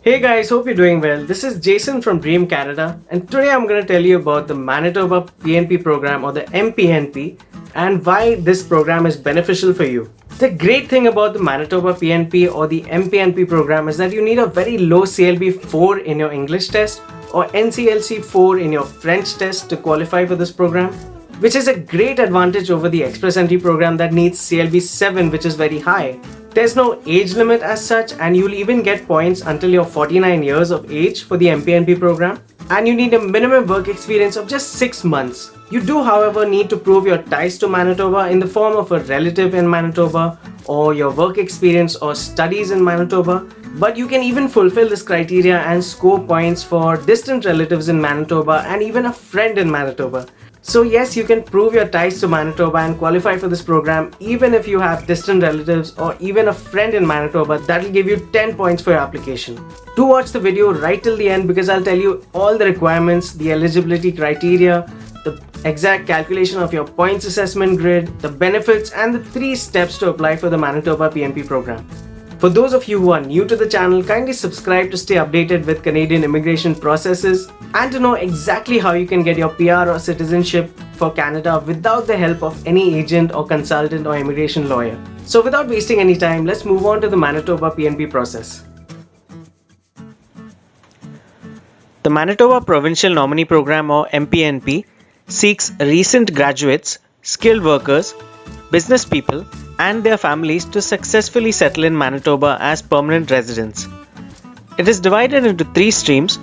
Hey guys, hope you're doing well. This is Jason from Dream Canada, and today I'm going to tell you about the Manitoba PNP program, or the MPNP, and why this program is beneficial for you. The great thing about the Manitoba PNP or the MPNP program is that you need a very low CLB 4 in your English test or NCLC 4 in your French test to qualify for this program, which is a great advantage over the Express Entry program that needs CLB 7, which is very high. There's no age limit as such, and you'll even get points until you're 49 years of age for the MPNP program, and you need a minimum work experience of just 6 months. You do, however, need to prove your ties to Manitoba in the form of a relative in Manitoba or your work experience or studies in Manitoba, but you can even fulfill this criteria and score points for distant relatives in Manitoba and even a friend in Manitoba. So yes, you can prove your ties to Manitoba and qualify for this program even if you have distant relatives or even a friend in Manitoba. That will give you 10 points for your application. Do watch the video right till the end because I'll tell you all the requirements, the eligibility criteria, the exact calculation of your points assessment grid, the benefits, and the 3 steps to apply for the Manitoba PNP program. For those of you who are new to the channel, kindly subscribe to stay updated with Canadian immigration processes and to know exactly how you can get your PR or citizenship for Canada without the help of any agent or consultant or immigration lawyer. So without wasting any time, let's move on to the Manitoba PNP process. The Manitoba Provincial Nominee Program, or MPNP, seeks recent graduates, skilled workers, business people, and their families to successfully settle in Manitoba as permanent residents. It is divided into 3 streams,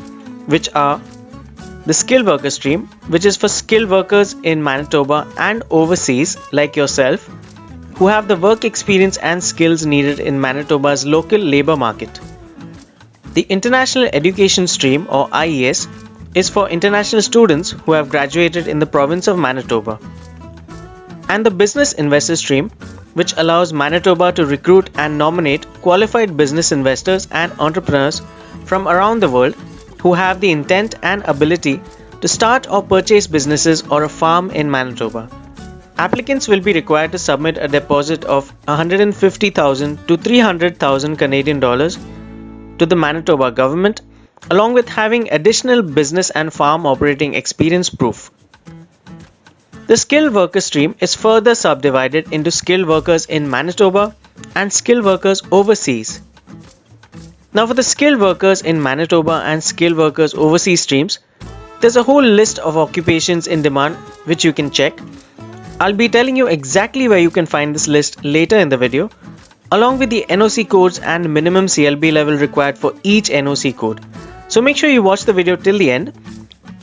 which are the skilled worker stream, which is for skilled workers in Manitoba and overseas like yourself, who have the work experience and skills needed in Manitoba's local labor market. The international education stream, or IES, is for international students who have graduated in the province of Manitoba. And the business investor stream, which allows Manitoba to recruit and nominate qualified business investors and entrepreneurs from around the world who have the intent and ability to start or purchase businesses or a farm in Manitoba. Applicants will be required to submit a deposit of 150,000 to 300,000 Canadian dollars to the Manitoba government, along with having additional business and farm operating experience proof. The skilled worker stream is further subdivided into skilled workers in Manitoba and skilled workers overseas. Now for the skilled workers in Manitoba and skilled workers overseas streams, there's a whole list of occupations in demand which you can check. I'll be telling you exactly where you can find this list later in the video, along with the NOC codes and minimum CLB level required for each NOC code. So make sure you watch the video till the end.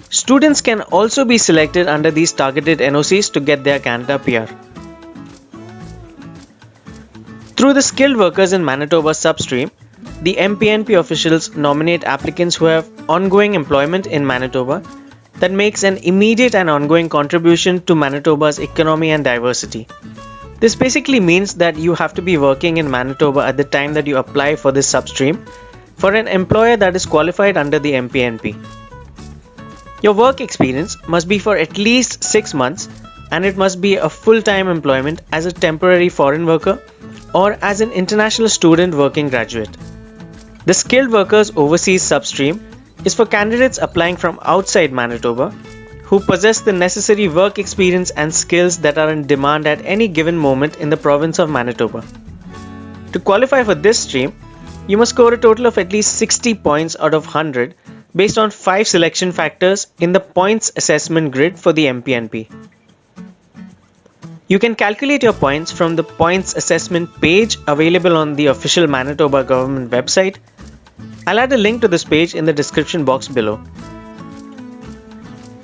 Students can also be selected under these targeted NOCs to get their Canada PR. Through the skilled workers in Manitoba substream, the MPNP officials nominate applicants who have ongoing employment in Manitoba that makes an immediate and ongoing contribution to Manitoba's economy and diversity. This basically means that you have to be working in Manitoba at the time that you apply for this substream for an employer that is qualified under the MPNP. Your work experience must be for at least 6 months, and it must be a full-time employment as a temporary foreign worker or as an international student working graduate. The skilled workers overseas substream is for candidates applying from outside Manitoba who possess the necessary work experience and skills that are in demand at any given moment in the province of Manitoba. To qualify for this stream, you must score a total of at least 60 points out of 100 based on 5 selection factors in the points assessment grid for the MPNP. You can calculate your points from the points assessment page available on the official Manitoba government website. I'll add a link to this page in the description box below.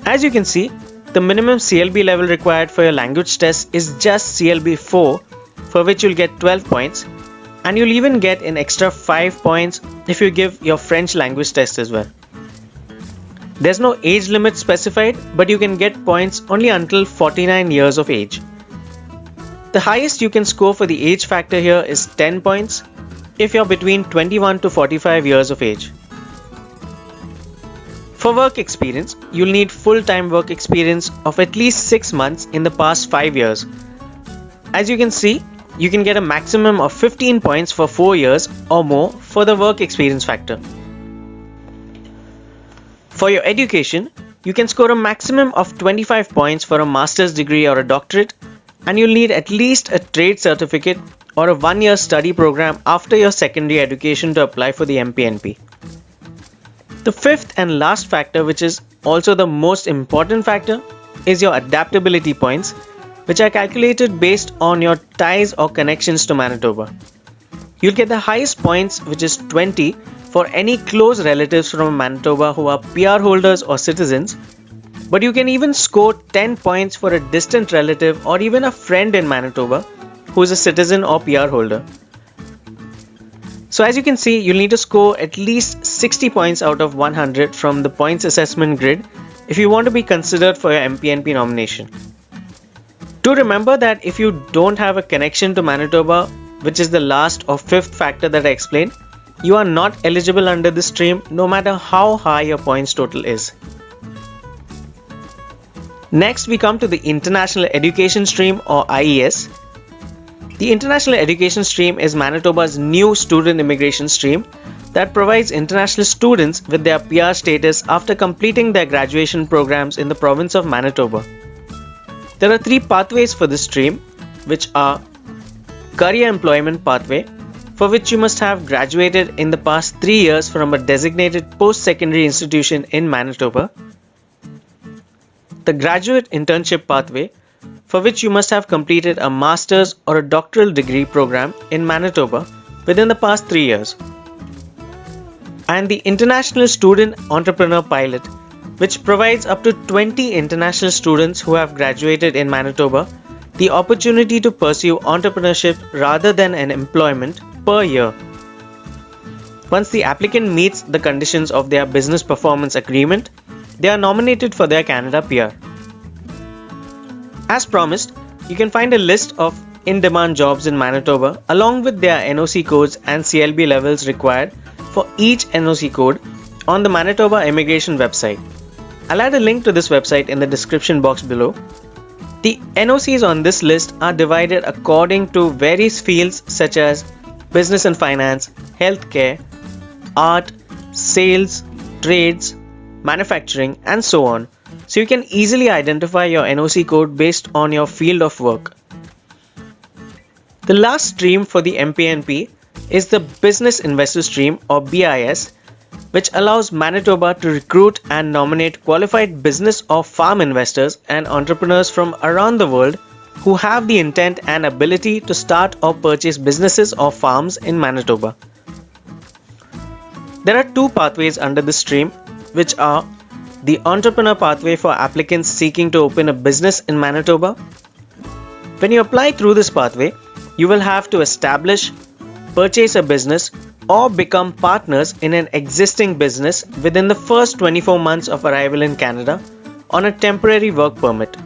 As you can see, the minimum CLB level required for your language test is just CLB 4, for which you'll get 12 points, and you'll even get an extra 5 points if you give your French language test as well. There's no age limit specified, but you can get points only until 49 years of age. The highest you can score for the age factor here is 10 points if you're between 21 to 45 years of age. For work experience, you'll need full-time work experience of at least 6 months in the past 5 years. As you can see, you can get a maximum of 15 points for 4 years or more for the work experience factor. For your education, you can score a maximum of 25 points for a master's degree or a doctorate, and you'll need at least a trade certificate or a 1-year study program after your secondary education to apply for the MPNP. The fifth and last factor, which is also the most important factor, is your adaptability points, which are calculated based on your ties or connections to Manitoba. You'll get the highest points, which is 20, for any close relatives from Manitoba who are PR holders or citizens, but you can even score 10 points for a distant relative or even a friend in Manitoba who is a citizen or PR holder. So as you can see, you'll need to score at least 60 points out of 100 from the points assessment grid if you want to be considered for your MPNP nomination. Do remember that if you don't have a connection to Manitoba, which is the last or fifth factor that I explained, you are not eligible under this stream no matter how high your points total is. Next, we come to the International Education Stream or IES. The International Education Stream is Manitoba's new student immigration stream that provides international students with their PR status after completing their graduation programs in the province of Manitoba. There are 3 pathways for this stream, which are Career Employment Pathway, for which you must have graduated in the past 3 years from a designated post-secondary institution in Manitoba. The Graduate Internship Pathway, for which you must have completed a master's or a doctoral degree program in Manitoba within the past 3 years. And the International Student Entrepreneur Pilot, which provides up to 20 international students who have graduated in Manitoba the opportunity to pursue entrepreneurship rather than an employment per year. Once the applicant meets the conditions of their business performance agreement, they are nominated for their Canada PR. As promised, you can find a list of InDemand Jobs in Manitoba along with their NOC codes and CLB levels required for each NOC code on the Manitoba Immigration website. I'll add a link to this website in the description box below. The NOCs on this list are divided according to various fields such as business and finance, healthcare, art, sales, trades, manufacturing, and so on. So you can easily identify your NOC code based on your field of work. The last stream for the MPNP is the Business Investor Stream or BIS, which allows Manitoba to recruit and nominate qualified business or farm investors and entrepreneurs from around the world who have the intent and ability to start or purchase businesses or farms in Manitoba. There are 2 pathways under this stream, which are the Entrepreneur Pathway for applicants seeking to open a business in Manitoba. When you apply through this pathway, you will have to establish, purchase a business, or become partners in an existing business within the first 24 months of arrival in Canada on a temporary work permit.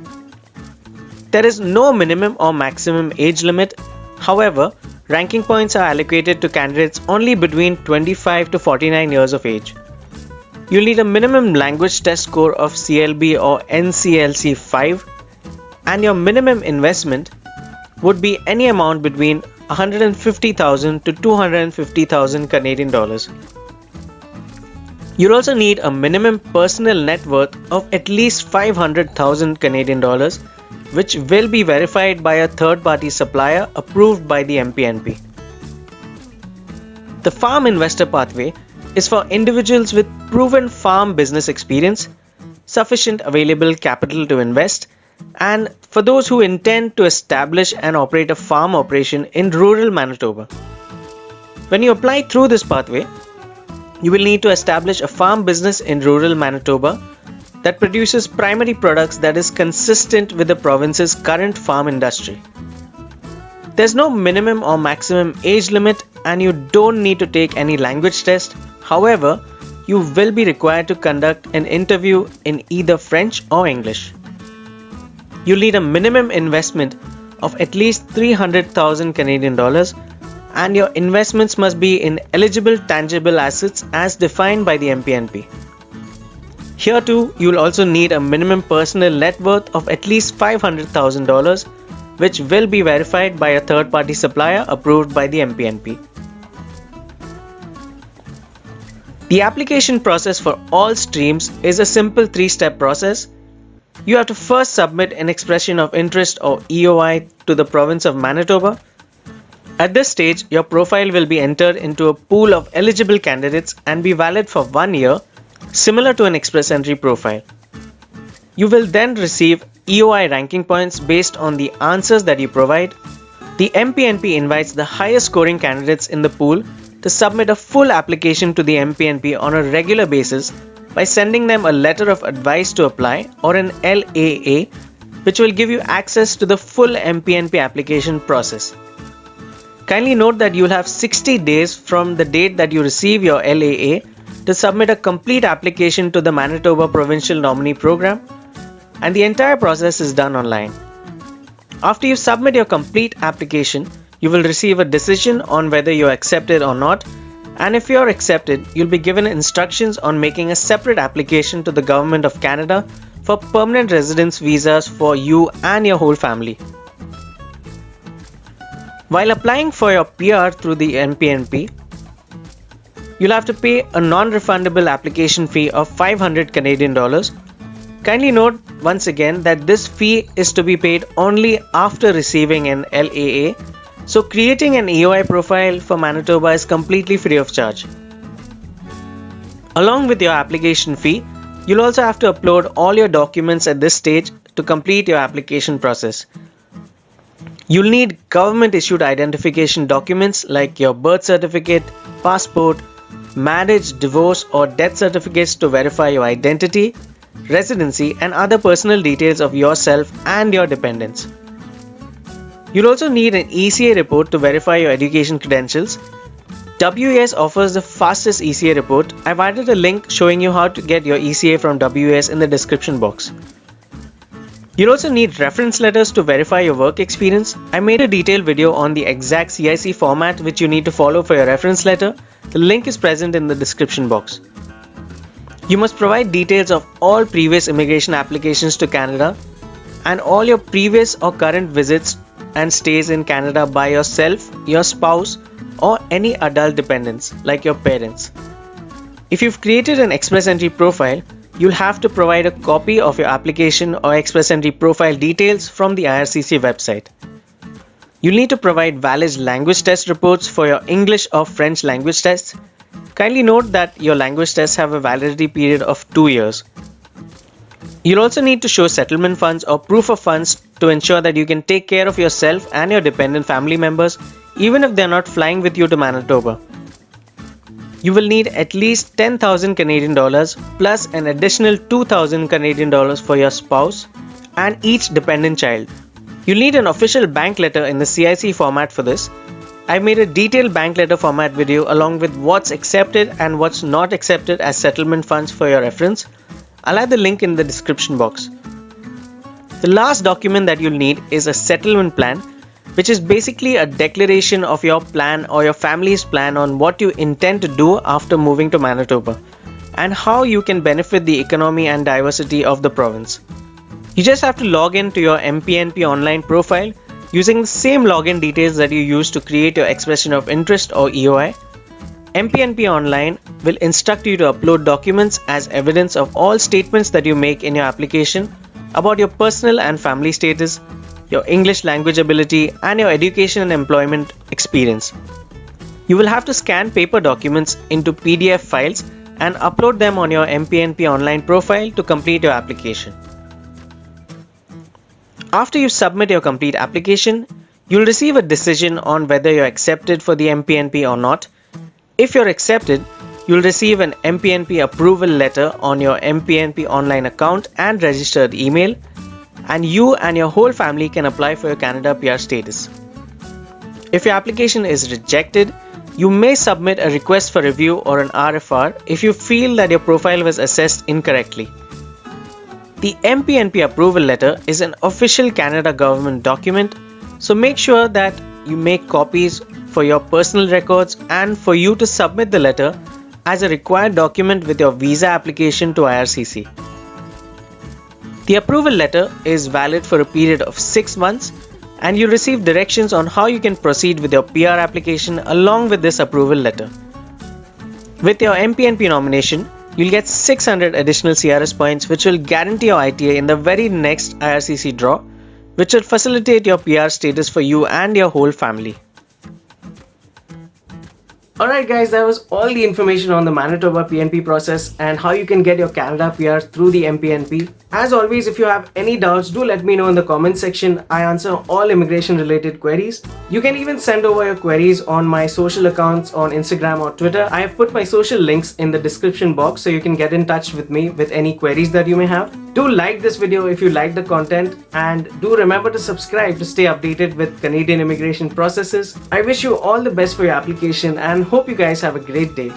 There is no minimum or maximum age limit. However, ranking points are allocated to candidates only between 25 to 49 years of age. You'll need a minimum language test score of CLB or NCLC 5, and your minimum investment would be any amount between 150,000 to 250,000 Canadian dollars. You'll also need a minimum personal net worth of at least 500,000 Canadian dollars, which will be verified by a third-party supplier approved by the MPNP. The Farm Investor Pathway is for individuals with proven farm business experience, sufficient available capital to invest, and for those who intend to establish and operate a farm operation in rural Manitoba. When you apply through this pathway, you will need to establish a farm business in rural Manitoba that produces primary products that is consistent with the province's current farm industry. There's no minimum or maximum age limit, and you don't need to take any language test. However, you will be required to conduct an interview in either French or English. You'll need a minimum investment of at least 300,000 Canadian dollars, and your investments must be in eligible tangible assets as defined by the MPNP. Here too, you'll also need a minimum personal net worth of at least $500,000, which will be verified by a third-party supplier approved by the MPNP. The application process for all streams is a simple 3-step process. You have to first submit an expression of interest or EOI to the province of Manitoba. At this stage, your profile will be entered into a pool of eligible candidates and be valid for 1 year, similar to an express entry profile. You will then receive EOI ranking points based on the answers that you provide. The MPNP invites the highest scoring candidates in the pool to submit a full application to the MPNP on a regular basis by sending them a letter of advice to apply or an LAA, which will give you access to the full MPNP application process. Kindly note that you will have 60 days from the date that you receive your LAA to submit a complete application to the Manitoba Provincial Nominee Program, and the entire process is done online. After you submit your complete application, you will receive a decision on whether you are accepted or not, and if you are accepted, you'll be given instructions on making a separate application to the Government of Canada for permanent residence visas for you and your whole family. While applying for your PR through the MPNP, you'll have to pay a non-refundable application fee of 500 Canadian dollars. Kindly note once again that this fee is to be paid only after receiving an LAA, so creating an EOI profile for Manitoba is completely free of charge. Along with your application fee, you'll also have to upload all your documents at this stage to complete your application process. You'll need government issued identification documents like your birth certificate, passport, marriage, divorce or death certificates to verify your identity, residency and other personal details of yourself and your dependents. You'll also need an ECA report to verify your education credentials. WES offers the fastest ECA report. I've added a link showing you how to get your ECA from WES in the description box. You'll also need reference letters to verify your work experience. I made a detailed video on the exact CIC format which you need to follow for your reference letter. The link is present in the description box. You must provide details of all previous immigration applications to Canada and all your previous or current visits and stays in Canada by yourself, your spouse, or any adult dependents like your parents. If you've created an express entry profile, you'll have to provide a copy of your application or express entry profile details from the IRCC website. You'll need to provide valid language test reports for your English or French language tests. Kindly note that your language tests have a validity period of 2 years. You'll also need to show settlement funds or proof of funds to ensure that you can take care of yourself and your dependent family members even if they're not flying with you to Manitoba. You will need at least 10,000 Canadian dollars plus an additional 2,000 Canadian dollars for your spouse and each dependent child. You'll need an official bank letter in the CIC format for this. I made a detailed bank letter format video along with what's accepted and what's not accepted as settlement funds for your reference. I'll add the link in the description box. The last document that you'll need is a settlement plan, which is basically a declaration of your plan or your family's plan on what you intend to do after moving to Manitoba and how you can benefit the economy and diversity of the province. You just have to log in to your MPNP online profile using the same login details that you used to create your expression of interest or EOI. MPNP Online will instruct you to upload documents as evidence of all statements that you make in your application about your personal and family status, your English language ability, and your education and employment experience. You will have to scan paper documents into PDF files and upload them on your MPNP Online profile to complete your application. After you submit your complete application, you'll receive a decision on whether you're accepted for the MPNP or not. If you're accepted, you'll receive an MPNP approval letter on your MPNP online account and registered email, and you and your whole family can apply for your Canada PR status. If your application is rejected, you may submit a request for review or an RFR if you feel that your profile was assessed incorrectly. The MPNP approval letter is an official Canada government document, so make sure that you make copies for your personal records and for you to submit the letter as a required document with your visa application to IRCC. The approval letter is valid for a period of 6 months, and you receive directions on how you can proceed with your PR application along with this approval letter. With your MPNP nomination, you'll get 600 additional CRS points which will guarantee your ITA in the very next IRCC draw, which will facilitate your PR status for you and your whole family. Alright guys, that was all the information on the Manitoba PNP process and how you can get your Canada PR through the MPNP. As always, if you have any doubts, do let me know in the comment section. I answer all immigration related queries. You can even send over your queries on my social accounts on Instagram or Twitter. I have put my social links in the description box so you can get in touch with me with any queries that you may have. Do like this video if you like the content, and do remember to subscribe to stay updated with Canadian immigration processes. I wish you all the best for your application and hope you guys have a great day.